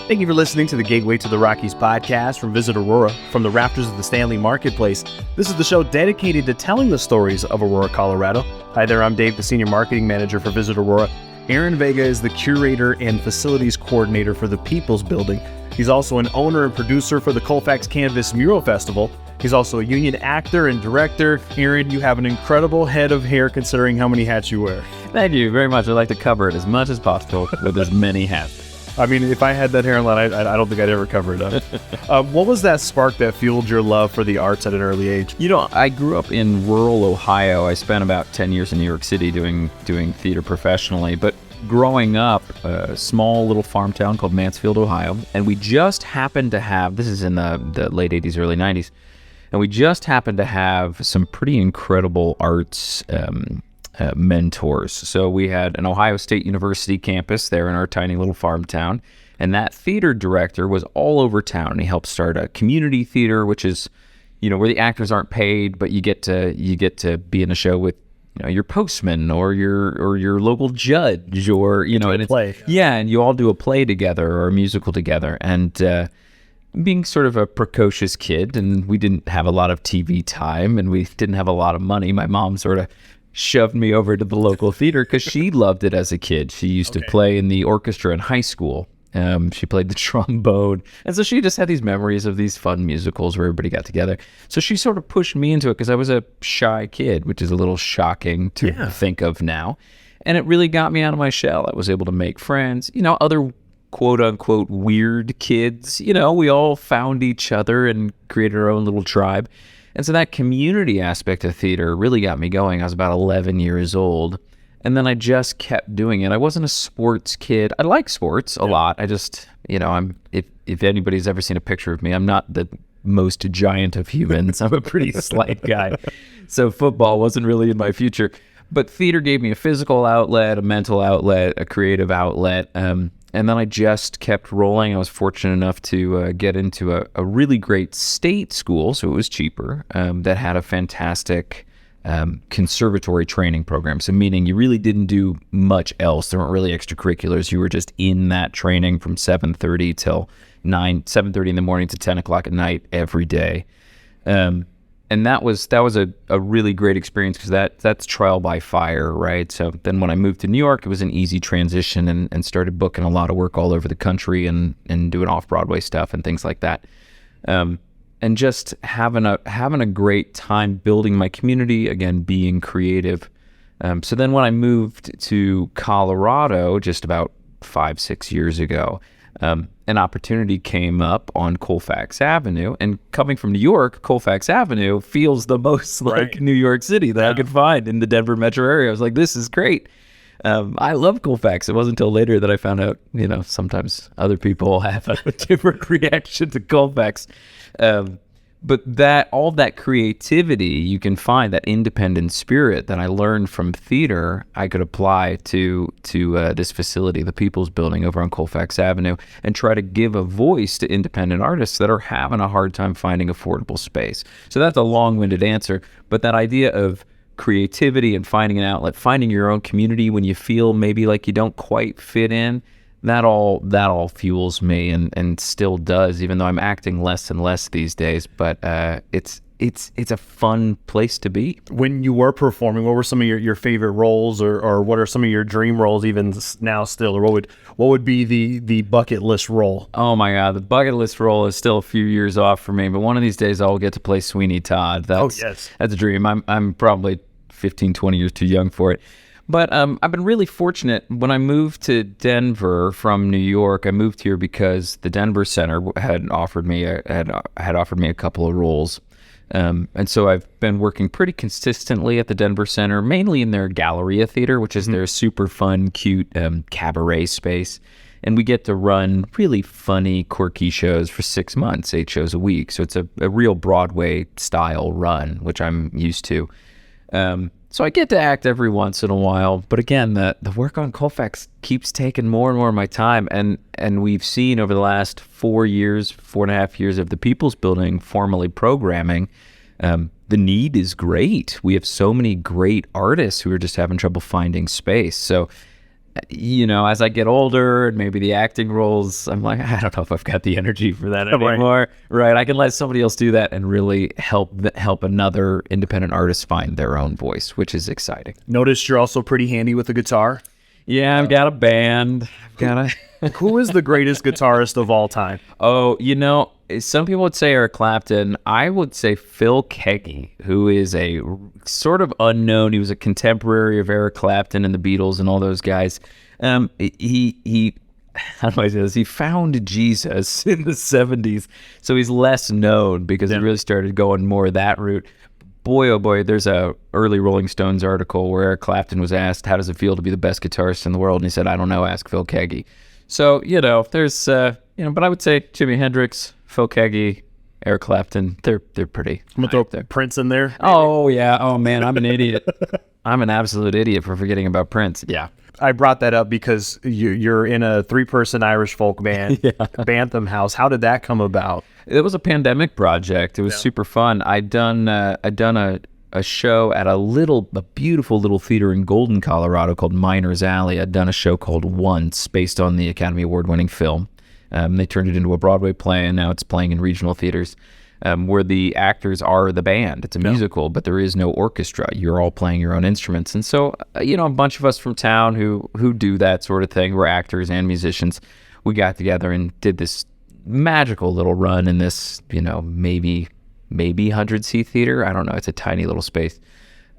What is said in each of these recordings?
Thank you for listening to the Gateway to the Rockies podcast from Visit Aurora from the rafters of the Stanley Marketplace. This is the show dedicated to telling the stories of Aurora, Colorado. Hi there, I'm Dave, the Senior Marketing Manager for Visit Aurora. Aaron Vega is the Curator and Facilities Coordinator for the People's Building. He's also an owner and producer for the Colfax Canvas Mural Festival. He's also a union actor and director. Aaron, you have an incredible head of hair considering how many hats you wear. Thank you very much. I like to cover it as much as possible with as many hats. I mean, if I had that hairline, I don't think I'd ever cover it up. What was that spark that fueled your love for the arts at an early age? You know, I grew up in rural Ohio. I spent about 10 years in New York City doing theater professionally. But growing up, a small little farm town called Mansfield, Ohio, and we just happened to have, this is in the late 80s, early 90s, and we just happened to have some pretty incredible arts mentors. So we had an Ohio State University campus there in our tiny little farm town, and that theater director was all over town, and he helped start a community theater, which is, you know, where the actors aren't paid, but you get to be in a show with, you know, your postman or your local judge, or, you know, and play. And you all do a play together or a musical together. And being sort of a precocious kid, and we didn't have a lot of TV time, and we didn't have a lot of money, my mom sort of shoved me over to the local theater because she loved it as a kid. She used to play in the orchestra in high school. She played the trombone. And so she just had these memories of these fun musicals where everybody got together. So she sort of pushed me into it because I was a shy kid, which is a little shocking to think of now. And it really got me out of my shell. I was able to make friends, you know, other quote unquote weird kids. You know, we all found each other and created our own little tribe. And so that community aspect of theater really got me going. I was about 11 years old. And then I just kept doing it. I wasn't a sports kid. I like sports a lot. I just, you know, if anybody's ever seen a picture of me, I'm not the most giant of humans. I'm a pretty slight guy. So football wasn't really in my future. But theater gave me a physical outlet, a mental outlet, a creative outlet. And then I just kept rolling. I was fortunate enough to get into a really great state school, so it was cheaper, that had a fantastic conservatory training program. So meaning you really didn't do much else. There weren't really extracurriculars. You were just in that training from 7:30 till 7:30 in the morning to 10 o'clock at night every day. And that was a really great experience because that's trial by fire, right? So then when I moved to New York, it was an easy transition and started booking a lot of work all over the country and doing off-Broadway stuff and things like that. And just having a great time building my community, again, being creative. So then when I moved to Colorado just about 5-6 years ago, an opportunity came up on Colfax Avenue, and coming from New York, Colfax Avenue feels the most like New York City that I could find in the Denver metro area. I was like, this is great. I love Colfax. It wasn't until later that I found out, you know, sometimes other people have a different reaction to Colfax. But all that creativity you can find, that independent spirit that I learned from theater, I could apply to this facility, the People's Building over on Colfax Avenue, and try to give a voice to independent artists that are having a hard time finding affordable space. So that's a long-winded answer, but that idea of creativity and finding an outlet, finding your own community when you feel maybe like you don't quite fit in, that all fuels me and still does, even though I'm acting less and less these days. But it's a fun place to be. When you were performing, what were some of your favorite roles, or what are some of your dream roles even now still, or what would be the bucket list role? Oh my God, the bucket list role is still a few years off for me, but one of these days I'll get to play Sweeney Todd. That's a dream. I'm probably 15, 20 years too young for it. But I've been really fortunate. When I moved to Denver from New York, I moved here because the Denver Center had offered me a couple of roles. And so I've been working pretty consistently at the Denver Center, mainly in their Galleria Theater, which is their super fun, cute cabaret space. And we get to run really funny, quirky shows for 6 months, 8 shows a week. So it's a real Broadway style run, which I'm used to. So I get to act every once in a while, but again, the work on Colfax keeps taking more and more of my time, and we've seen over the last 4.5 years of the People's Building formally programming, the need is great. We have so many great artists who are just having trouble finding space. So as I get older and maybe the acting roles, I'm like, I don't know if I've got the energy for that anymore. Right. I can let somebody else do that and really help another independent artist find their own voice, which is exciting. Noticed you're also pretty handy with the guitar. Yeah, I've got a band. Who is the greatest guitarist of all time? Oh, some people would say Eric Clapton. I would say Phil Keaggy, who is a sort of unknown. He was a contemporary of Eric Clapton and the Beatles and all those guys. He how do I say this? He found Jesus in the 70s, so he's less known because he really started going more that route. Boy, oh boy, there's a early Rolling Stones article where Eric Clapton was asked, how does it feel to be the best guitarist in the world? And he said, I don't know, ask Phil Keaggy. So, there's, but I would say Jimi Hendrix, Phil Keaggy, Eric Clapton, they're pretty. I'm going to throw Prince in there. Oh, yeah. Oh, man, I'm an idiot. I'm an absolute idiot for forgetting about Prince. Yeah. I brought that up because you're in a 3-person Irish folk band, Bantam House. How did that come about? It was a pandemic project. It was super fun. I'd done a show at a beautiful little theater in Golden, Colorado called Miners Alley. I'd done a show called Once, based on the Academy Award-winning film. They turned it into a Broadway play, and now it's playing in regional theaters. Where the actors are the band. It's a musical, but there is no orchestra. You're all playing your own instruments. And so, a bunch of us from town who do that sort of thing, we're actors and musicians, we got together and did this magical little run in this, maybe 100-seat theater. I don't know. It's a tiny little space.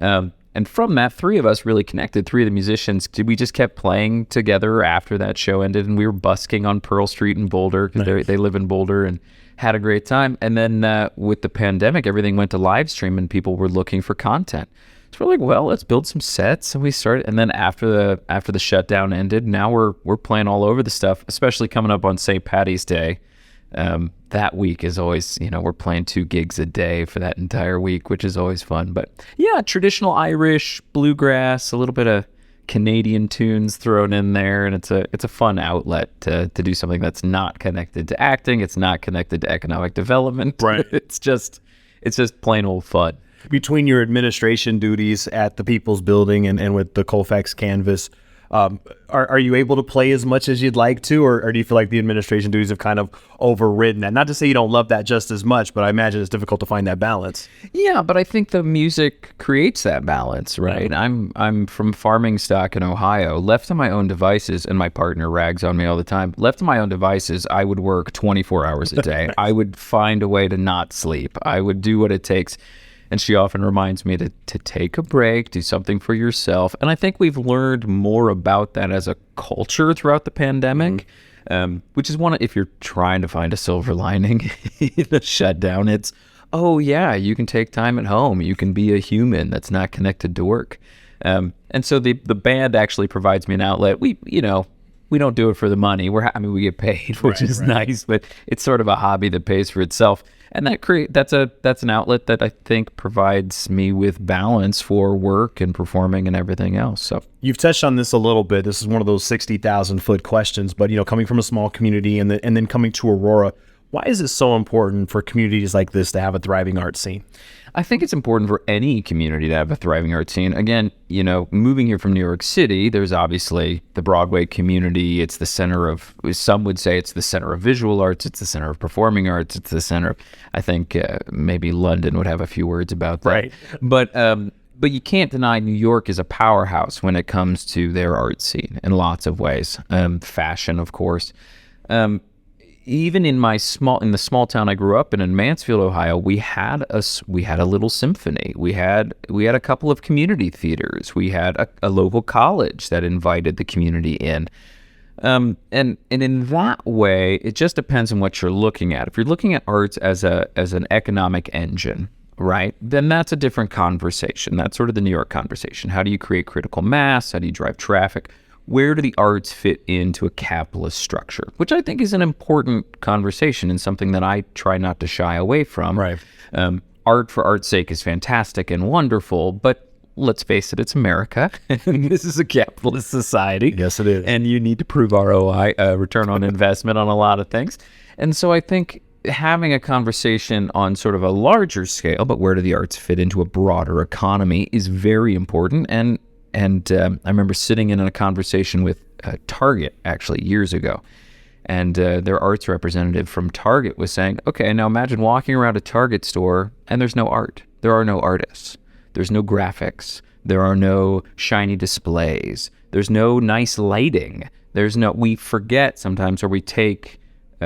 And from that, 3 of us really connected. 3 of the musicians, we just kept playing together after that show ended, and we were busking on Pearl Street in Boulder because they live in Boulder, and had a great time. And then with the pandemic, everything went to live stream and people were looking for content. So we're like, well, let's build some sets. And we started. And then after the shutdown ended, now we're playing all over the stuff, especially coming up on St. Paddy's Day. That week is always, we're playing 2 gigs a day for that entire week, which is always fun. But yeah, traditional Irish, bluegrass, a little bit of Canadian tunes thrown in there, and it's a fun outlet to do something that's not connected to acting. It's not connected to economic development. Right. It's just plain old fun. Between your administration duties at the People's Building and with the Colfax Canvas, are you able to play as much as you'd like to, or do you feel like the administration duties have kind of overridden that? Not to say you don't love that just as much, but I imagine it's difficult to find that balance. Yeah, but I think the music creates that balance, right? I'm from farming stock in Ohio. Left to my own devices, and my partner rags on me all the time. Left to my own devices, I would work 24 hours a day. I would find a way to not sleep. I would do what it takes. And she often reminds me to take a break, do something for yourself. And I think we've learned more about that as a culture throughout the pandemic, which is if you're trying to find a silver lining in the shutdown, it's, oh yeah, you can take time at home. You can be a human that's not connected to work. And so the band actually provides me an outlet. We don't do it for the money. We get paid, which is nice, but it's sort of a hobby that pays for itself. And that's an outlet that I think provides me with balance for work and performing and everything else. So you've touched on this a little bit. This is one of those 60,000-foot questions, but coming from a small community and then coming to Aurora, why is it so important for communities like this to have a thriving art scene? I think it's important for any community to have a thriving art scene. Again, moving here from New York City, there's obviously the Broadway community. It's the center of, some would say it's the center of visual arts. It's the center of performing arts. It's the center of, I think maybe London would have a few words about that. Right. But you can't deny New York is a powerhouse when it comes to their art scene in lots of ways. Fashion, of course. Even in the small town I grew up in Mansfield, Ohio, we had a little symphony. We had a couple of community theaters. We had a local college that invited the community in. And in that way, it just depends on what you're looking at. If you're looking at arts as an economic engine, right, then that's a different conversation. That's sort of the New York conversation. How do you create critical mass? How do you drive traffic? Where do the arts fit into a capitalist structure? Which I think is an important conversation and something that I try not to shy away from. Right. Art for art's sake is fantastic and wonderful, but let's face it, it's America. This is a capitalist society. Yes, it is. And you need to prove ROI, return on investment, on a lot of things. And so I think having a conversation on sort of a larger scale, but where do the arts fit into a broader economy, is very important. And I remember sitting in a conversation with Target actually years ago. And their arts representative from Target was saying, okay, now imagine walking around a Target store and there's no art. There are no artists. There's no graphics. There are no shiny displays. There's no nice lighting. We forget sometimes, or we take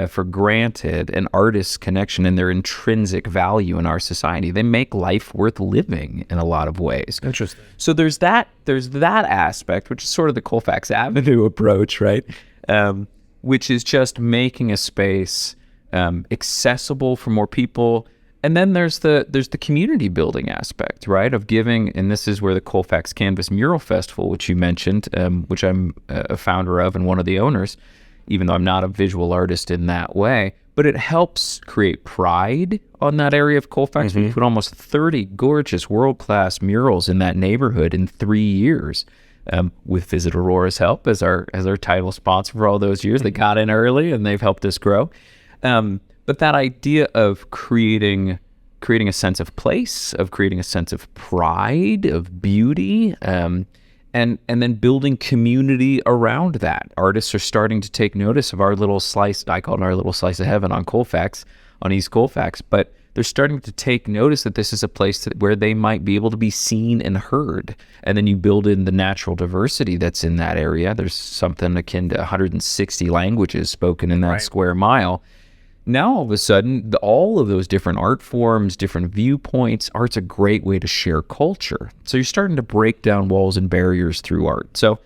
for granted, an artist's connection and their intrinsic value in our society. They make life worth living in a lot of ways. Interesting. So there's that aspect, which is sort of the Colfax Avenue approach, right? Which is just making a space accessible for more people. And then there's the community building aspect, right, of giving, and this is where the Colfax Canvas Mural Festival, which you mentioned, which I'm a founder of and one of the owners, even though I'm not a visual artist in that way, but it helps create pride on that area of Colfax. We put almost 30 gorgeous world-class murals in that neighborhood in 3 years. With Visit Aurora's help as our title sponsor for all those years. They got in early and they've helped us grow. But that idea of creating a sense of place, of creating a sense of pride, of beauty, and then building community around that. Artists are starting to take notice of our little slice, I call it our little slice of heaven on Colfax, on East Colfax, but they're starting to take notice that this is a place where they might be able to be seen and heard. And then you build in the natural diversity that's in that area. There's something akin to 160 languages spoken in that square mile. Now, all of a sudden, all of those different art forms, different viewpoints, art's a great way to share culture. So you're starting to break down walls and barriers through art. So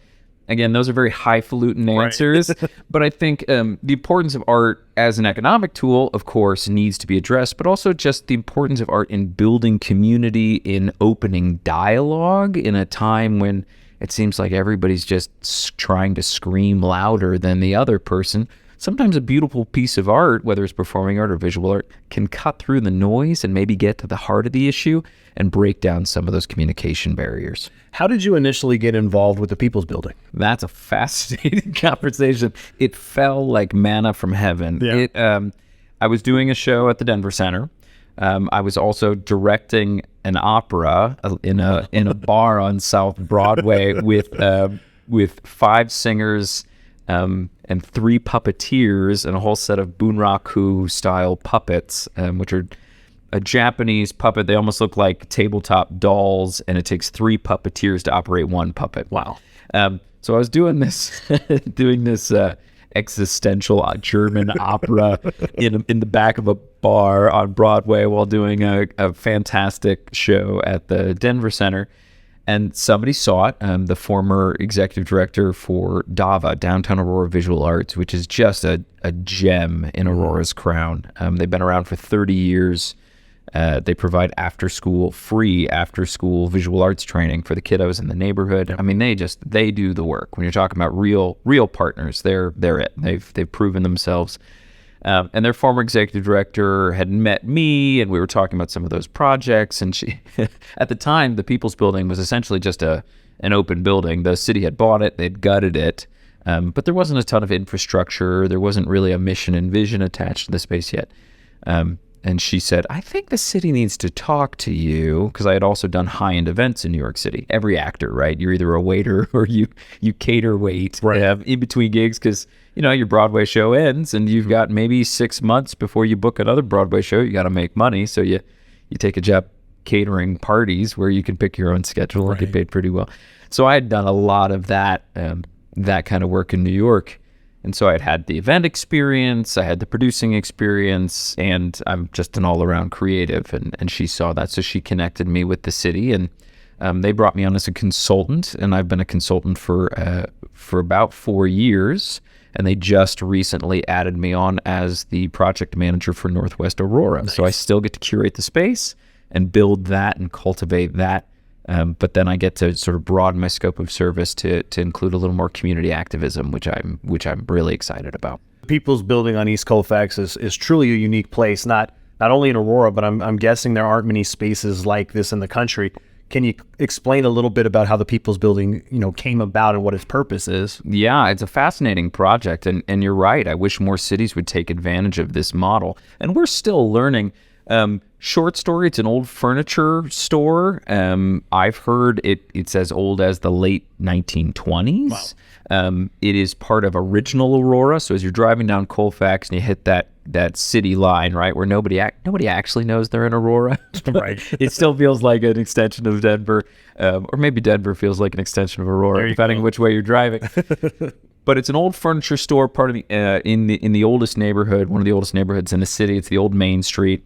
again, those are very highfalutin answers, but I think the importance of art as an economic tool, of course, needs to be addressed, but also just the importance of art in building community, in opening dialogue in a time when it seems like everybody's just trying to scream louder than the other person. Sometimes a beautiful piece of art, whether it's performing art or visual art, can cut through the noise and maybe get to the heart of the issue and break down some of those communication barriers. How did you initially get involved with the People's Building? That's a fascinating conversation. It fell like manna from heaven. Yeah. I was doing a show at the Denver Center. I was also directing an opera in a bar on South Broadway with 5 singers and 3 puppeteers and a whole set of bunraku style puppets, which are a Japanese puppet. They almost look like tabletop dolls, and it takes 3 puppeteers to operate 1 puppet. Wow. So I was doing this existential German opera in the back of a bar on Broadway while doing a fantastic show at the Denver Center. And somebody saw it, the former executive director for DAVA, Downtown Aurora Visual Arts, which is just a gem in Aurora's crown. They've been around for 30 years. They provide free after-school visual arts training for the kiddos in the neighborhood. I mean, they do the work. When you're talking about real partners, they're it. They've proven themselves. And their former executive director had met me, and we were talking about some of those projects. And she, at the time, the People's Building was essentially just an open building. The city had bought it, they'd gutted it, but there wasn't a ton of infrastructure. There wasn't really a mission and vision attached to the space yet. And she said, I think the city needs to talk to you, because I had also done high-end events in New York City. Every actor, right? You're either a waiter or you cater wait in between gigs, because your Broadway show ends and you've got maybe 6 months before you book another Broadway show. You got to make money. So you take a job catering parties where you can pick your own schedule and get paid pretty well. So I had done a lot of that kind of work in New York. And so I had the event experience, I had the producing experience, and I'm just an all-around creative. And she saw that, so she connected me with the city, and they brought me on as a consultant, and I've been a consultant for about 4 years. And they just recently added me on as the project manager for Northwest Aurora. Nice. So I still get to curate the space and build that and cultivate that. But then I get to sort of broaden my scope of service to include a little more community activism, which I'm really excited about. People's Building on East Colfax is truly a unique place, not only in Aurora, but I'm guessing there aren't many spaces like this in the country. Can you explain a little bit about how the People's Building, came about and what its purpose is? Yeah, it's a fascinating project, and you're right. I wish more cities would take advantage of this model. And we're still learning. Short story, it's an old furniture store. I've heard it's as old as the late 1920s. Wow. It is part of original Aurora. So as you're driving down Colfax and you hit that city line, right, where nobody actually knows they're in Aurora. Right. It still feels like an extension of Denver, or maybe Denver feels like an extension of Aurora, depending on which way you're driving. But it's an old furniture store, part of the in the oldest neighborhood, one of the oldest neighborhoods in the city. It's the old Main Street.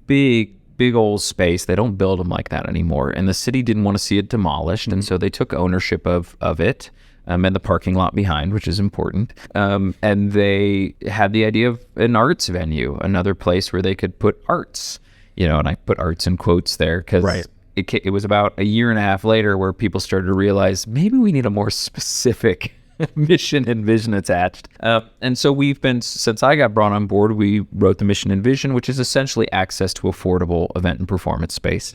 Big old space. They don't build them like that anymore, and the city didn't want to see it demolished, and so they took ownership of it. And the parking lot behind, which is important. And they had the idea of an arts venue, another place where they could put arts, and I put arts in quotes there because it was about a year and a half later where people started to realize maybe we need a more specific mission and vision attached. And so since I got brought on board, we wrote the mission and vision, which is essentially access to affordable event and performance space.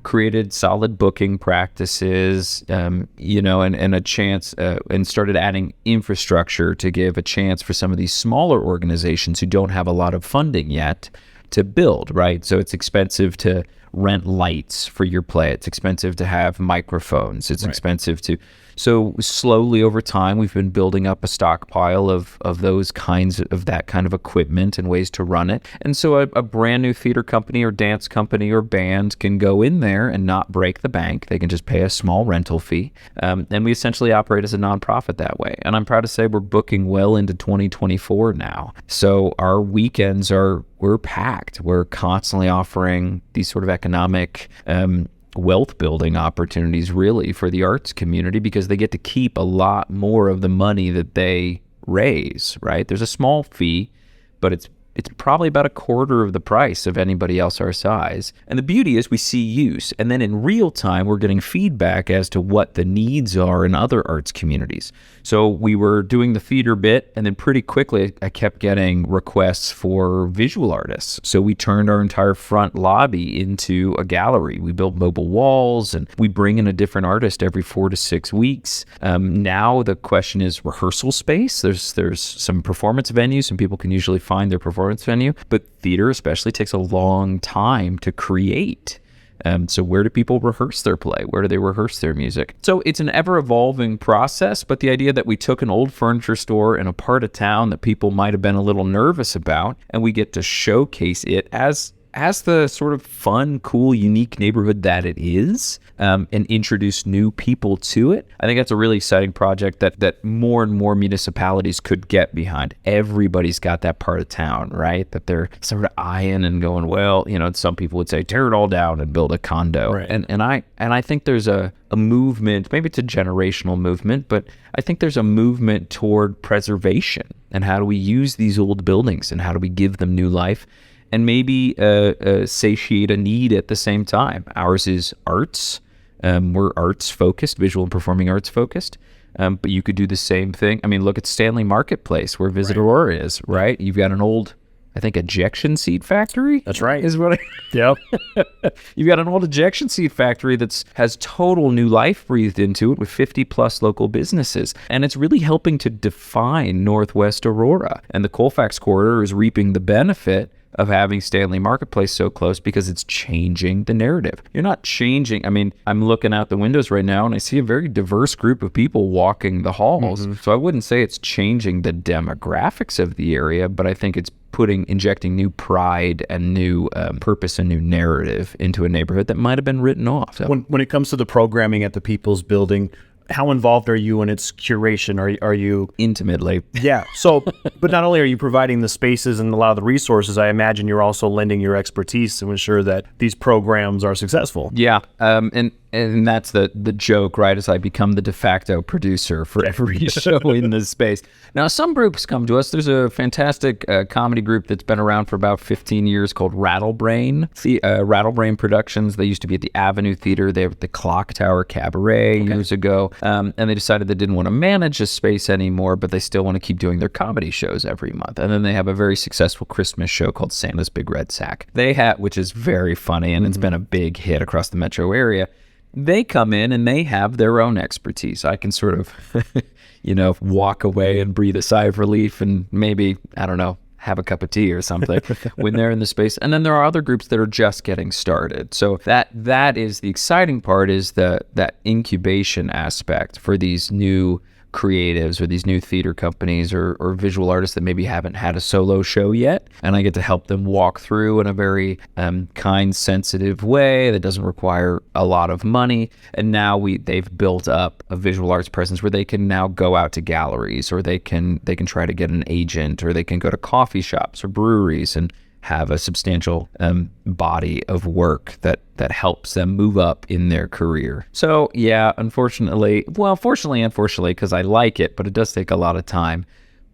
Created solid booking practices, and a chance, and started adding infrastructure to give a chance for some of these smaller organizations who don't have a lot of funding yet to build, right? So it's expensive to rent lights for your play. It's expensive to have microphones. It's expensive to... So slowly over time, we've been building up a stockpile of that kind of equipment and ways to run it. And so a brand new theater company or dance company or band can go in there and not break the bank. They can just pay a small rental fee. And we essentially operate as a nonprofit that way. And I'm proud to say we're booking well into 2024 now. So our weekends we're packed. We're constantly offering these sort of economic wealth building opportunities really for the arts community because they get to keep a lot more of the money that they raise, right? There's a small fee, but it's probably about a quarter of the price of anybody else our size. And the beauty is we see use, and then in real time we're getting feedback as to what the needs are in other arts communities. So we were doing the theater bit, and then pretty quickly I kept getting requests for visual artists. So we turned our entire front lobby into a gallery. We built mobile walls, and we bring in a different artist every 4 to 6 weeks. Now the question is rehearsal space. There's some performance venues, and people can usually find their performance venue, but theater especially takes a long time to create. So where do people rehearse their play? Where do they rehearse their music? So it's an ever-evolving process, but the idea that we took an old furniture store in a part of town that people might have been a little nervous about, and we get to showcase it as the sort of fun, cool, unique neighborhood that it is, and introduce new people to it. I think that's a really exciting project that more and more municipalities could get behind. Everybody's got that part of town, right? That they're sort of eyeing and going, well, some people would say, tear it all down and build a condo. Right. And I think there's a movement, maybe it's a generational movement, but I think there's a movement toward preservation. And how do we use these old buildings and how do we give them new life? And maybe satiate a need at the same time. Ours is arts. We're arts focused, visual and performing arts focused. But you could do the same thing. I mean, look at Stanley Marketplace, where Visit Aurora is, right? You've got an old, I think, ejection seat factory. That's right. Is what Yep. You've got an old ejection seat factory that has total new life breathed into it with 50 plus local businesses. And it's really helping to define Northwest Aurora. And the Colfax corridor is reaping the benefit of having Stanley Marketplace so close because it's changing the narrative. You're not changing. I mean, I'm looking out the windows right now and I see a very diverse group of people walking the halls. Mm-hmm. So I wouldn't say it's changing the demographics of the area, but I think it's injecting new pride and new purpose and new narrative into a neighborhood that might have been written off. So. When it comes to the programming at the People's Building, how involved are you in its curation? Are you intimately? Yeah. So, but not only are you providing the spaces and a lot of the resources, I imagine you're also lending your expertise to ensure that these programs are successful. Yeah. And that's the joke, right? As I become the de facto producer for every show in this space. Now, some groups come to us. There's a fantastic comedy group that's been around for about 15 years called Rattlebrain. Rattlebrain Productions. They used to be at the Avenue Theater. They were at the Clock Tower Cabaret years ago. And they decided they didn't want to manage a space anymore, but they still want to keep doing their comedy shows every month. And then they have a very successful Christmas show called Santa's Big Red Sack. Which is very funny, and it's been a big hit across the metro area. They come in and they have their own expertise. I can sort of, walk away and breathe a sigh of relief and maybe, I don't know, have a cup of tea or something when they're in the space. And then there are other groups that are just getting started. So that is the exciting part, is that incubation aspect for these new creatives or these new theater companies or visual artists that maybe haven't had a solo show yet. And I get to help them walk through in a very kind, sensitive way that doesn't require a lot of money. And now they've built up a visual arts presence where they can now go out to galleries, or they can try to get an agent, or they can go to coffee shops or breweries and have a substantial body of work that helps them move up in their career. So yeah, fortunately, because I like it, but it does take a lot of time.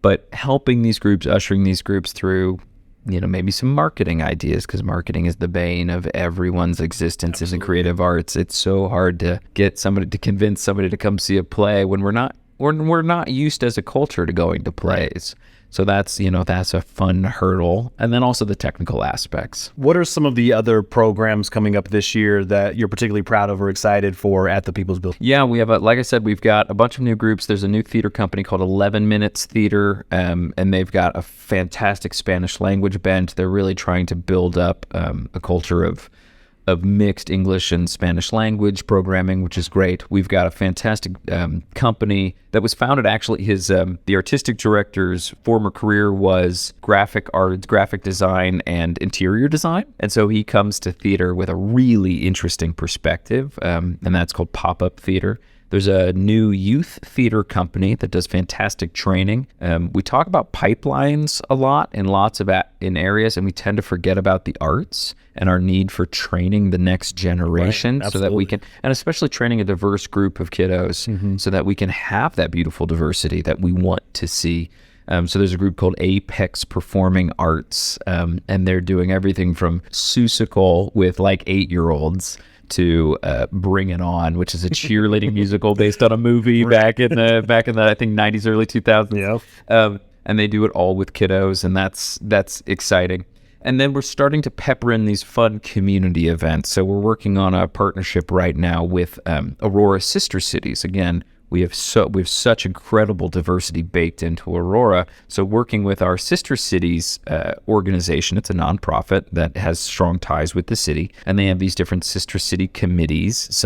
But helping these groups, ushering these groups through, maybe some marketing ideas, because marketing is the bane of everyone's existence in creative arts. It's so hard to convince somebody to come see a play when we're not used as a culture to going to plays. So that's a fun hurdle. And then also the technical aspects. What are some of the other programs coming up this year that you're particularly proud of or excited for at the People's Building? Yeah, we have, like I said, we've got a bunch of new groups. There's a new theater company called 11 Minutes Theater, and they've got a fantastic Spanish language bent. They're really trying to build up a culture of mixed English and Spanish language programming, which is great. We've got a fantastic company that was founded, actually, the artistic director's former career was graphic art, graphic design, and interior design. And so he comes to theater with a really interesting perspective, and that's called Pop-Up Theater. There's a new youth theater company that does fantastic training. We talk about pipelines a lot in in areas, and we tend to forget about the arts and our need for training the next generation, so that we can, and especially training a diverse group of kiddos, so that we can have that beautiful diversity that we want to see. So there's a group called Apex Performing Arts, and they're doing everything from Seussical with like 8-year-olds to Bring It On, which is a cheerleading musical based on a movie back in the I think 90s, early 2000s. Yeah. And they do it all with kiddos, and that's exciting. And then we're starting to pepper in these fun community events. So we're working on a partnership right now with Aurora Sister Cities. Again, we have such incredible diversity baked into Aurora. So working with our Sister Cities organization, it's a nonprofit that has strong ties with the city, and they have these different Sister City committees.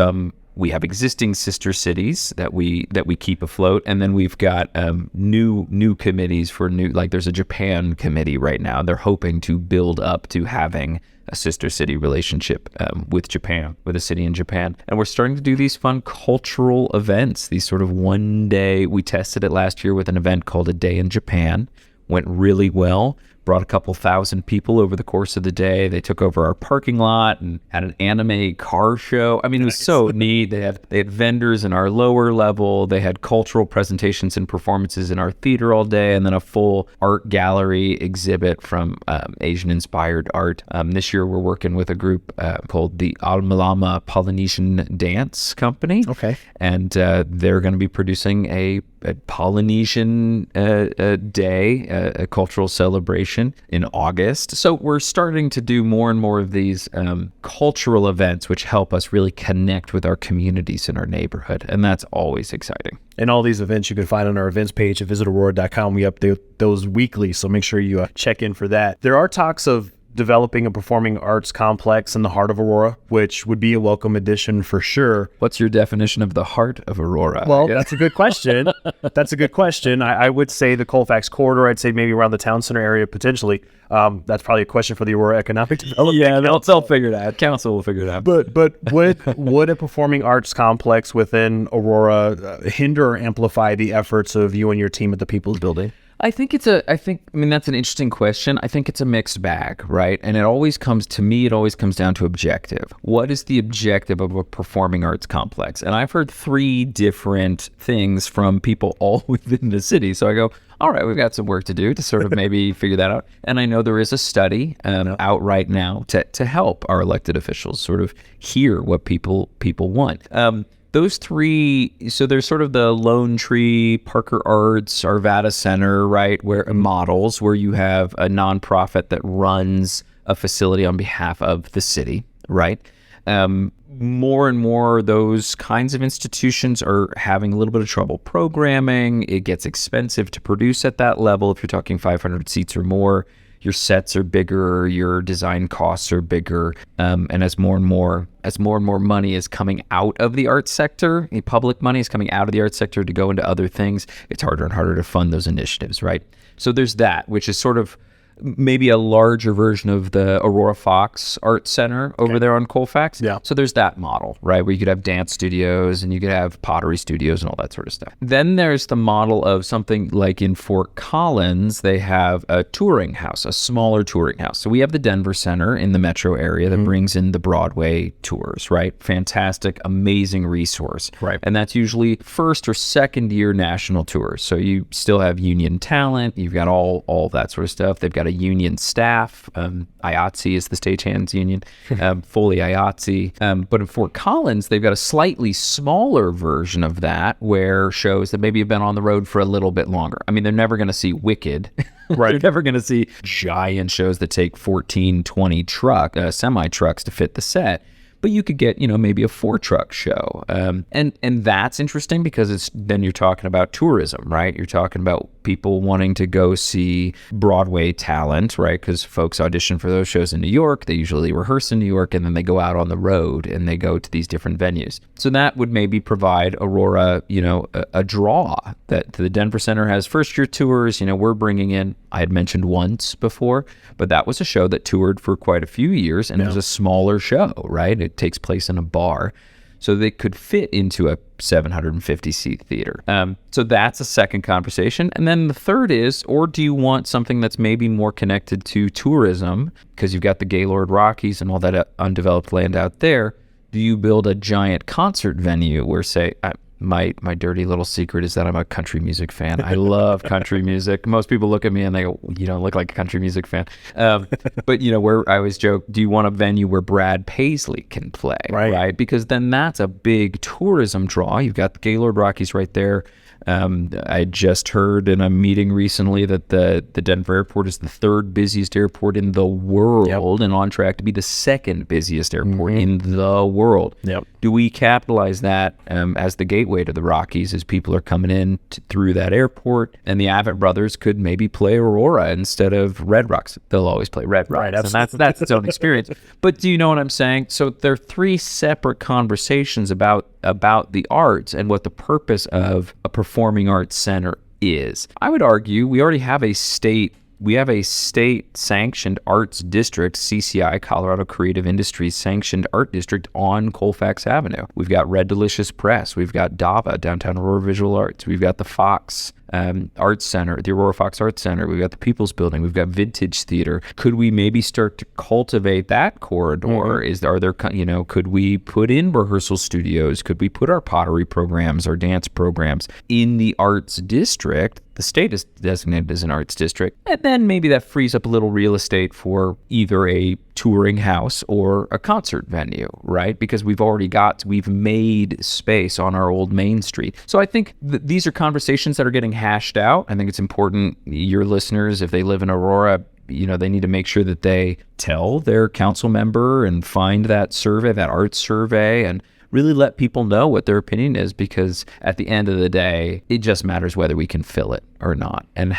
We have existing sister cities that we keep afloat, and then we've got new committees for like there's a Japan committee right now. They're hoping to build up to having a sister city relationship with Japan, with a city in Japan. And we're starting to do these fun cultural events, these sort of one day. We tested it last year with an event called A Day in Japan. Went really well. Brought a couple thousand people over the course of the day. They took over our parking lot and had an anime car show. I mean, it was so neat. They had vendors in our lower level. They had cultural presentations and performances in our theater all day, and then a full art gallery exhibit from Asian-inspired art. This year, we're working with a group called the Almalama Polynesian Dance Company. Okay. And they're going to be producing a Polynesian day, a cultural celebration in August. So we're starting to do more and more of these cultural events, which help us really connect with our communities in our neighborhood. And that's always exciting. And all these events you can find on our events page at visitaurora.com. We update those weekly, so make sure you check in for that. There are talks of developing a performing arts complex in the heart of Aurora, which would be a welcome addition for sure. What's your definition of the heart of Aurora? Well, that's a good question. That's a good question. I would say the Colfax corridor. I'd say maybe around the town center area potentially. That's probably a question for the Aurora Economic Development. Yeah, they'll figure it out. Council will figure it out. But would a performing arts complex within Aurora hinder or amplify the efforts of you and your team at the People's Building? I mean, that's an interesting question. I think it's a mixed bag, right? And it always comes down to objective. What is the objective of a performing arts complex? And I've heard 3 different things from people all within the city. So I go, all right, we've got some work to do to sort of maybe figure that out. And I know there is a study out right now to help our elected officials sort of hear what people want. Those 3, so there's sort of the Lone Tree, Parker Arts, Arvada Center, right, where models where you have a nonprofit that runs a facility on behalf of the city, right? more and more those kinds of institutions are having a little bit of trouble programming. It gets expensive to produce at that level. If you're talking 500 seats or more, your sets are bigger, your design costs are bigger, and as more and more money is coming out of the arts sector, public money is coming out of the arts sector to go into other things, it's harder and harder to fund those initiatives, right? So there's that, which is sort of maybe a larger version of the Aurora Fox Art Center over there on Colfax. Yeah. So there's that model, right, where you could have dance studios and you could have pottery studios and all that sort of stuff. Then there's the model of something like in Fort Collins, they have a touring house, a smaller touring house. So we have the Denver Center in the metro area that brings in the Broadway tours, right? Fantastic, amazing resource. Right. And that's usually first or second year national tours. So you still have union talent, you've got all that sort of stuff. They've got a union staff. IATSE is the stagehands union, fully IATSE. But in Fort Collins, they've got a slightly smaller version of that where shows that maybe have been on the road for a little bit longer. I mean, they're never going to see Wicked. Right. They're never going to see giant shows that take 14, 20 semi-trucks to fit the set. But you could get, maybe a 4-truck show. And that's interesting because then you're talking about tourism, right? You're talking about people wanting to go see Broadway talent, right? Because folks audition for those shows in New York. They usually rehearse in New York, and then they go out on the road and they go to these different venues. So that would maybe provide Aurora, a draw that the Denver Center has first-year tours. We're bringing in, I had mentioned once before, but that was a show that toured for quite a few years, and it was a smaller show, right? It takes place in a bar. So they could fit into a 750-seat theater. So that's a second conversation. And then the third is, or do you want something that's maybe more connected to tourism, because you've got the Gaylord Rockies and all that undeveloped land out there? Do you build a giant concert venue where, say, my dirty little secret is that I'm a country music fan. I love country music. Most people look at me and they go, "You don't look like a country music fan." But where I always joke, do you want a venue where Brad Paisley can play? Right? Because then that's a big tourism draw. You've got the Gaylord Rockies right there. I just heard in a meeting recently that the Denver airport is the third busiest airport in the world and on track to be the second busiest airport in the world. Yep. Do we capitalize that as the gateway to the Rockies as people are coming in through that airport? And the Avett Brothers could maybe play Aurora instead of Red Rocks. They'll always play Red Rocks, and that's its own experience. But do you know what I'm saying? So there are three separate conversations about the arts and what the purpose of a performing arts center is. I would argue we already have a state sanctioned arts district, CCI, Colorado Creative Industries sanctioned art district on Colfax Avenue. We've got Red Delicious Press. We've got DAVA, Downtown Aurora Visual Arts. We've got the Fox Arts Center, the Aurora Fox Arts Center. We've got the People's Building. We've got Vintage Theater. Could we maybe start to cultivate that corridor? Could we put in rehearsal studios? Could we put our pottery programs, our dance programs in the arts district? The state is designated as an arts district. And then maybe that frees up a little real estate for either a touring house or a concert venue, right? Because we've made space on our old Main Street. So I think these are conversations that are getting hashed out. I think it's important, your listeners, if they live in Aurora, they need to make sure that they tell their council member and find that survey, that arts survey, and really let people know what their opinion is, because at the end of the day, it just matters whether we can fill it or not, and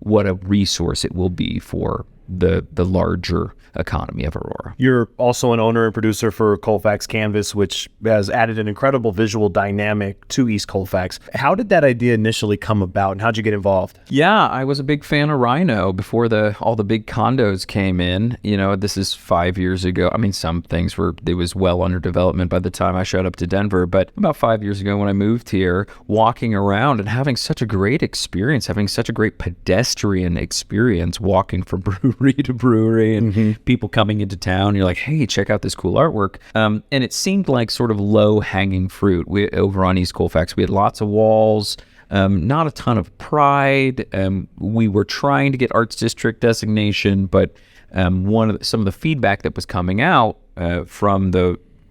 what a resource it will be for the larger economy of Aurora. You're also an owner and producer for Colfax Canvas, which has added an incredible visual dynamic to East Colfax. How did that idea initially come about, and how'd you get involved? Yeah, I was a big fan of Rhino before all the big condos came in. This is 5 years ago. I mean, some things it was well under development by the time I showed up to Denver, but about 5 years ago when I moved here, walking around and having such a great experience, having such a great pedestrian experience, walking from brewery to brewery and people coming into town. You're like, hey, check out this cool artwork. And it seemed like sort of low-hanging fruit. Over on East Colfax, we had lots of walls, not a ton of pride. We were trying to get Arts District designation, but some of the feedback that was coming out from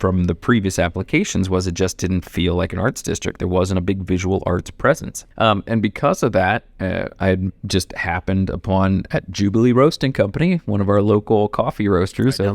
from the previous applications was it just didn't feel like an arts district. There wasn't a big visual arts presence. And because of that, I had just happened upon at Jubilee Roasting Company, one of our local coffee roasters at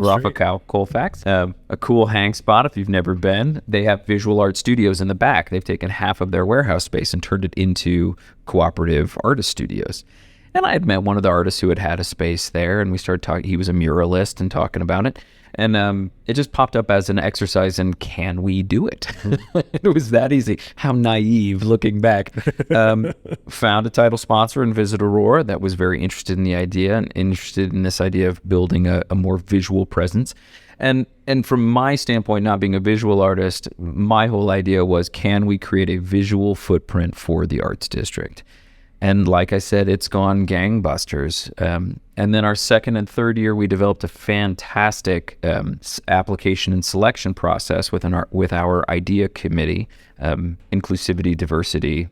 Colfax, a cool hang spot if you've never been. They have visual art studios in the back. They've taken half of their warehouse space and turned it into cooperative artist studios. And I had met one of the artists who had a space there, and we started talking. He was a muralist and talking about it. And it just popped up as an exercise in, can we do it? It was that easy. How naive looking back. Found a title sponsor in Visit Aurora that was very interested in the idea and interested in this idea of building a more visual presence. And from my standpoint, not being a visual artist, my whole idea was, can we create a visual footprint for the arts district? And like I said, it's gone gangbusters. And then our second and third year, we developed a fantastic application and selection process with our IDEA committee, inclusivity, diversity,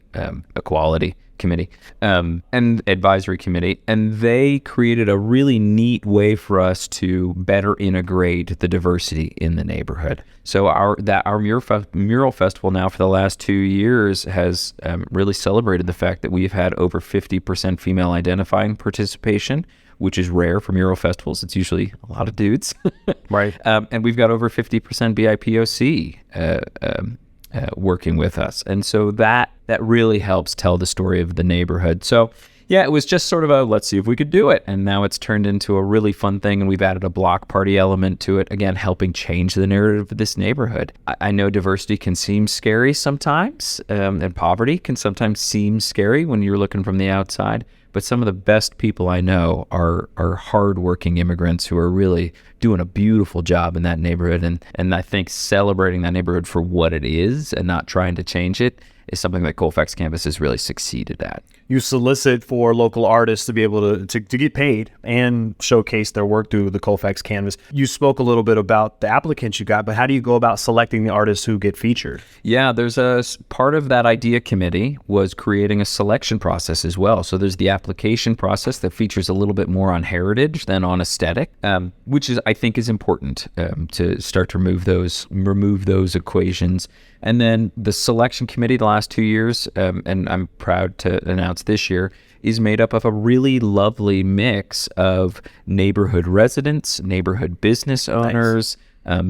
equality committee, and advisory committee. And they created a really neat way for us to better integrate the diversity in the neighborhood. So our mural festival now for the last 2 years has really celebrated the fact that we've had over 50% female identifying participation, which is rare for mural festivals. It's usually a lot of dudes. Right. And we've got over 50% BIPOC working with us. And so that really helps tell the story of the neighborhood. So yeah, it was just sort of a, let's see if we could do it. And now it's turned into a really fun thing, and we've added a block party element to it, again, helping change the narrative of this neighborhood. I know diversity can seem scary sometimes, and poverty can sometimes seem scary when you're looking from the outside. But some of the best people I know are hardworking immigrants who are really doing a beautiful job in that neighborhood. And I think celebrating that neighborhood for what it is and not trying to change it is something that Colfax Canvas has really succeeded at. You solicit for local artists to be able to get paid and showcase their work through the Colfax Canvas. You spoke a little bit about the applicants you got, but how do you go about selecting the artists who get featured? Yeah, there's a part of that IDEA committee was creating a selection process as well. So there's the application process that features a little bit more on heritage than on aesthetic, which I think is important to start to remove those equations. And then the selection committee the last 2 years, and I'm proud to announce this year, is made up of a really lovely mix of neighborhood residents, neighborhood business owners,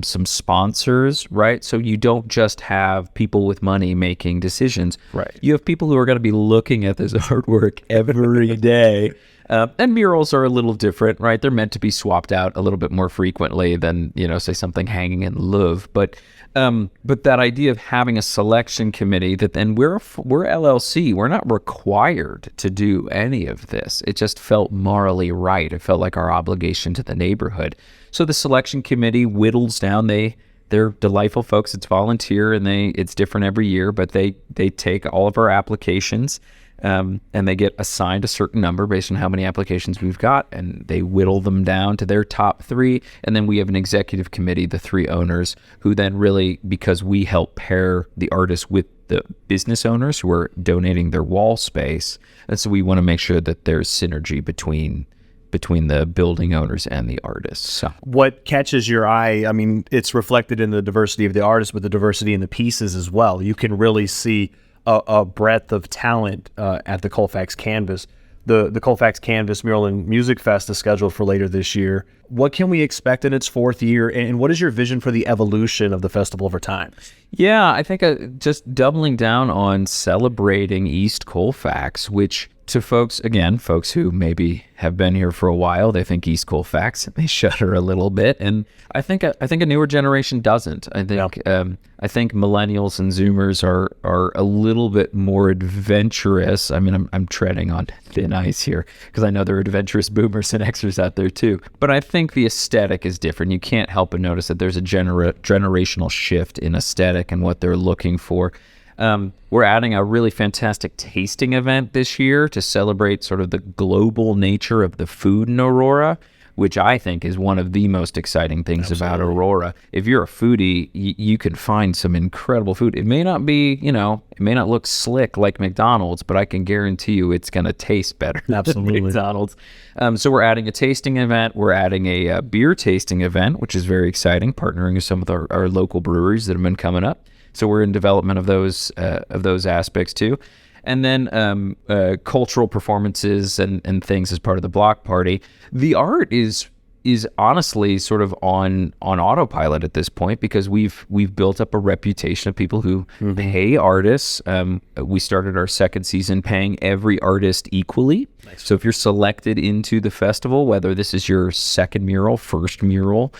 some sponsors, right? So you don't just have people with money making decisions. Right. You have people who are going to be looking at this artwork every day. And murals are a little different, right? They're meant to be swapped out a little bit more frequently than, say something hanging in Louvre. But that idea of having a selection committee that then we're LLC, we're not required to do any of this. It just felt morally right. It felt like our obligation to the neighborhood. So the selection committee whittles down. They're delightful folks. It's volunteer, and it's different every year, but they take all of our applications. And they get assigned a certain number based on how many applications we've got, and they whittle them down to their top 3. And then we have an executive committee, the 3 owners, who then really, because we help pair the artists with the business owners who are donating their wall space, and so we want to make sure that there's synergy between the building owners and the artists. So what catches your eye, I mean, it's reflected in the diversity of the artists, but the diversity in the pieces as well. You can really see a breadth of talent at the Colfax Canvas. The Colfax Canvas Mural and Music Fest is scheduled for later this year. What can we expect in its 4th year, and what is your vision for the evolution of the festival over time? Yeah, I think just doubling down on celebrating East Colfax, which to folks who maybe have been here for a while, they think East Colfax and they shudder a little bit. And I think a newer generation doesn't. I think millennials and Zoomers are a little bit more adventurous. I mean, I'm treading on thin ice here because I know there are adventurous boomers and Xers out there too. But I think the aesthetic is different. You can't help but notice that there's a generational shift in aesthetic and what they're looking for. We're adding a really fantastic tasting event this year to celebrate sort of the global nature of the food in Aurora. which I think is one of the most exciting things about Aurora. If you're a foodie, you can find some incredible food. It may not be, it may not look slick like McDonald's, but I can guarantee you it's going to taste better than McDonald's. So we're adding a tasting event. We're adding a beer tasting event, which is very exciting, partnering with some of our local breweries that have been coming up. So we're in development of those aspects too. And then cultural performances and things as part of the block party. The art is honestly sort of on autopilot at this point, because we've built up a reputation of people who pay artists. We started our second season paying every artist equally. Nice. So if you're selected into the festival, whether this is your second mural, first mural,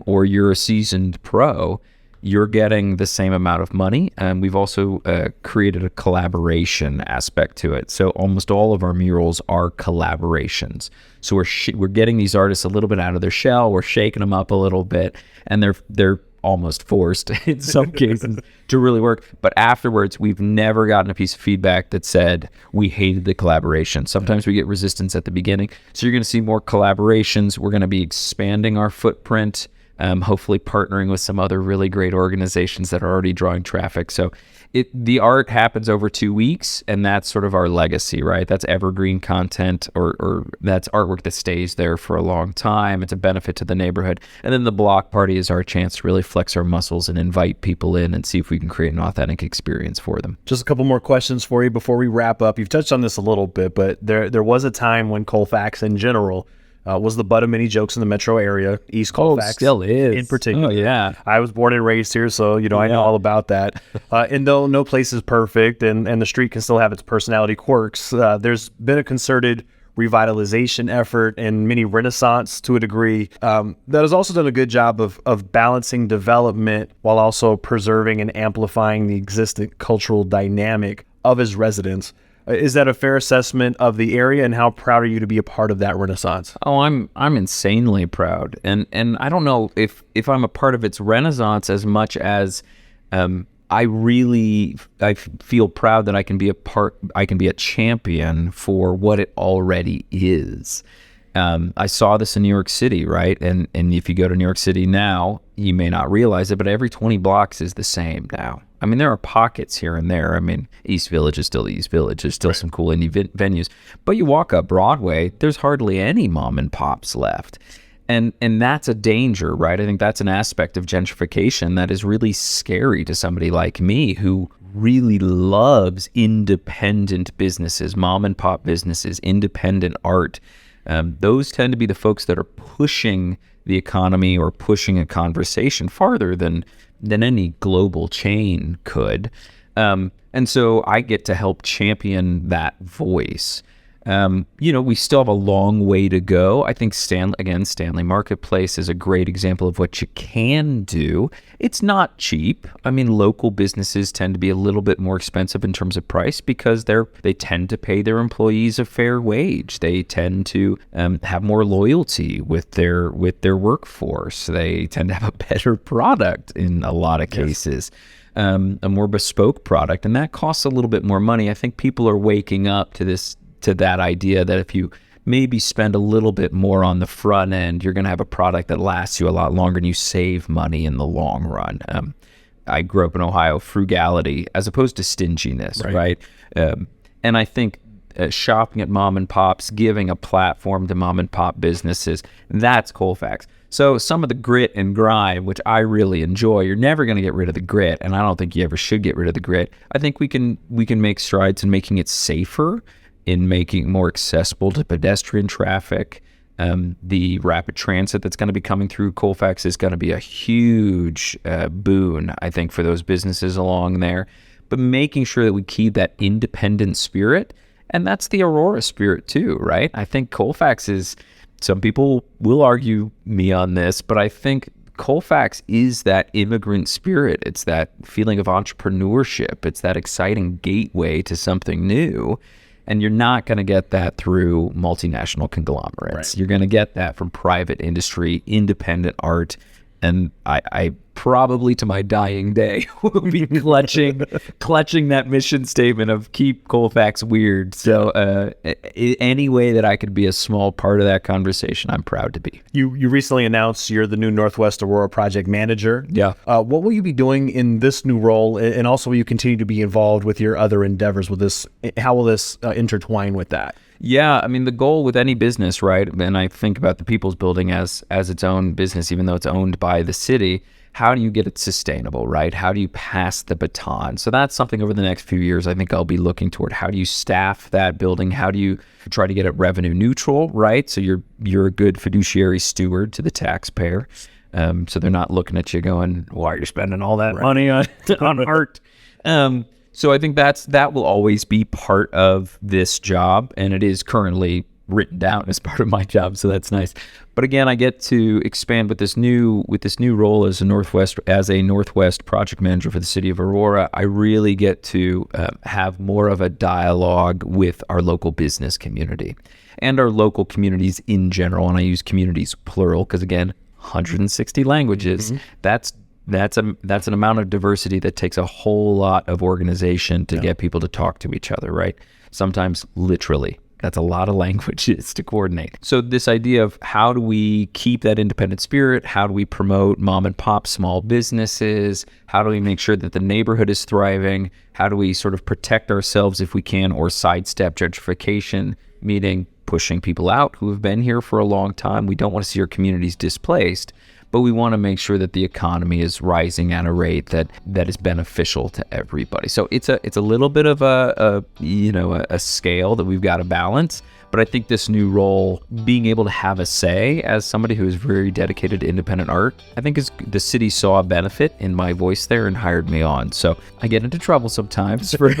or you're a seasoned pro, you're getting the same amount of money. We've also created a collaboration aspect to it. So almost all of our murals are collaborations. So we're getting these artists a little bit out of their shell. We're shaking them up a little bit, and they're almost forced in some cases to really work. But afterwards, we've never gotten a piece of feedback that said we hated the collaboration. Sometimes we get resistance at the beginning. So you're going to see more collaborations. We're going to be expanding our footprint. Hopefully partnering with some other really great organizations that are already drawing traffic. So the art happens over 2 weeks, and that's sort of our legacy, right? That's evergreen content, or that's artwork that stays there for a long time. It's a benefit to the neighborhood. And then the block party is our chance to really flex our muscles and invite people in and see if we can create an authentic experience for them. Just a couple more questions for you before we wrap up. You've touched on this a little bit, but there was a time when Colfax in general was the butt of many jokes in the metro area. East Colfax still is. In particular. Oh, yeah. I was born and raised here, so, I know all about that. And though no place is perfect and the street can still have its personality quirks, there's been a concerted revitalization effort and mini renaissance to a degree that has also done a good job of balancing development while also preserving and amplifying the existing cultural dynamic of its residents. Is that a fair assessment of the area, and how proud are you to be a part of that renaissance? Oh, I'm insanely proud, and I don't know if I'm a part of its renaissance as much as I feel proud that I can be a champion for what it already is. I saw this in New York City, right? And if you go to New York City now, you may not realize it, but every 20 blocks is the same now. I mean, there are pockets here and there. I mean, East Village is still the East Village. There's still some cool indie venues. But you walk up Broadway, there's hardly any mom and pops left. And that's a danger, right? I think that's an aspect of gentrification that is really scary to somebody like me who really loves independent businesses, mom and pop businesses, independent art. Those tend to be the folks that are pushing the economy or pushing a conversation farther than any global chain could. And so I get to help champion that voice. We still have a long way to go. I think Stanley Marketplace is a great example of what you can do. It's not cheap. I mean, local businesses tend to be a little bit more expensive in terms of price because they tend to pay their employees a fair wage. They tend to have more loyalty with their workforce. They tend to have a better product in a lot of cases. A more bespoke product, and that costs a little bit more money. I think people are waking up to that idea that if you maybe spend a little bit more on the front end, you're going to have a product that lasts you a lot longer and you save money in the long run. I grew up in Ohio, frugality as opposed to stinginess, right? And I think shopping at mom and pops, giving a platform to mom and pop businesses, that's Colfax. So some of the grit and grime, which I really enjoy, you're never going to get rid of the grit, and I don't think you ever should get rid of the grit. I think we can make strides in making it safer, in making it more accessible to pedestrian traffic. The rapid transit that's going to be coming through Colfax is going to be a huge boon, I think, for those businesses along there. But making sure that we keep that independent spirit, and that's the Aurora spirit too, right? I think Colfax is, some people will argue me on this, but I think Colfax is that immigrant spirit. It's that feeling of entrepreneurship. It's that exciting gateway to something new. And you're not going to get that through multinational conglomerates. Right. You're going to get that from private industry, independent art. And I probably to my dying day, will be clutching that mission statement of keep Colfax weird. So any way that I could be a small part of that conversation, I'm proud to be. You recently announced you're the new Northwest Aurora project manager. Yeah. What will you be doing in this new role, and also will you continue to be involved with your other endeavors with this? How will this intertwine with that? Yeah, I mean, the goal with any business, right, and I think about the People's Building as its own business, even though it's owned by the city, how do you get it sustainable, right? How do you pass the baton? So that's something over the next few years I think I'll be looking toward. How do you staff that building? How do you try to get it revenue neutral, right? So you're a good fiduciary steward to the taxpayer. So they're not looking at you going, why are you spending all that money on art? So I think that will always be part of this job, and it is currently written down as part of my job, so that's nice. But again, I get to expand with this new role as a Northwest project manager for the city of Aurora. I really get to have more of a dialogue with our local business community and our local communities in general, and I use communities plural because again, 160 languages. Mm-hmm. That's an amount of diversity that takes a whole lot of organization to get people to talk to each other, right? Sometimes literally. That's a lot of languages to coordinate. So this idea of how do we keep that independent spirit? How do we promote mom and pop small businesses? How do we make sure that the neighborhood is thriving? How do we sort of protect ourselves if we can, or sidestep gentrification, meaning pushing people out who have been here for a long time? We don't want to see our communities displaced, but we want to make sure that the economy is rising at a rate that is beneficial to everybody. So it's a little bit of a scale that we've got to balance. But I think this new role, being able to have a say as somebody who is very dedicated to independent art, I think the city saw a benefit in my voice there and hired me on. So I get into trouble sometimes for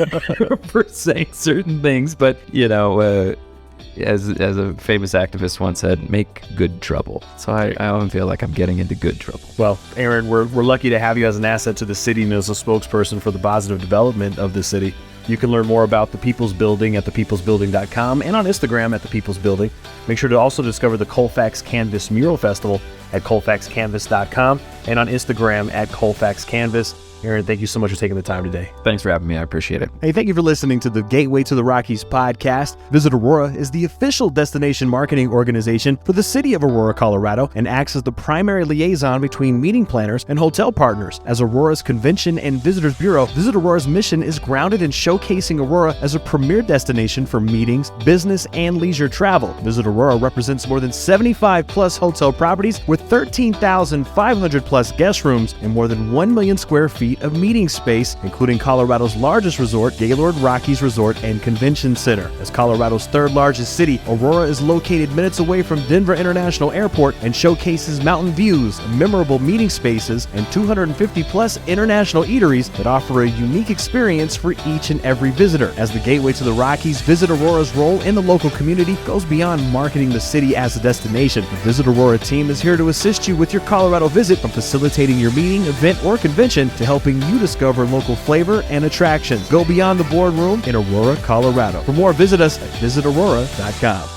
saying certain things, but as a famous activist once said, make good trouble. So I often feel like I'm getting into good trouble. Well, Aaron, we're lucky to have you as an asset to the city and as a spokesperson for the positive development of the city. You can learn more about the People's Building at thepeoplesbuilding.com and on Instagram at The People's Building. Make sure to also discover the Colfax Canvas Mural Festival at colfaxcanvas.com and on Instagram at Colfax Canvas. Aaron, thank you so much for taking the time today. Thanks for having me. I appreciate it. Hey, thank you for listening to the Gateway to the Rockies podcast. Visit Aurora is the official destination marketing organization for the city of Aurora, Colorado, and acts as the primary liaison between meeting planners and hotel partners. As Aurora's Convention and Visitors Bureau, Visit Aurora's mission is grounded in showcasing Aurora as a premier destination for meetings, business, and leisure travel. Visit Aurora represents more than 75 plus hotel properties with 13,500 plus guest rooms and more than 1 million square feet of meeting space, including Colorado's largest resort, Gaylord Rockies Resort and Convention Center. As Colorado's third largest city, Aurora is located minutes away from Denver International Airport and showcases mountain views, memorable meeting spaces, and 250 plus international eateries that offer a unique experience for each and every visitor. As the gateway to the Rockies, Visit Aurora's role in the local community goes beyond marketing the city as a destination. The Visit Aurora team is here to assist you with your Colorado visit, from facilitating your meeting, event, or convention to helping you discover local flavor and attractions. Go beyond the boardroom in Aurora, Colorado. For more, visit us at visitaurora.com.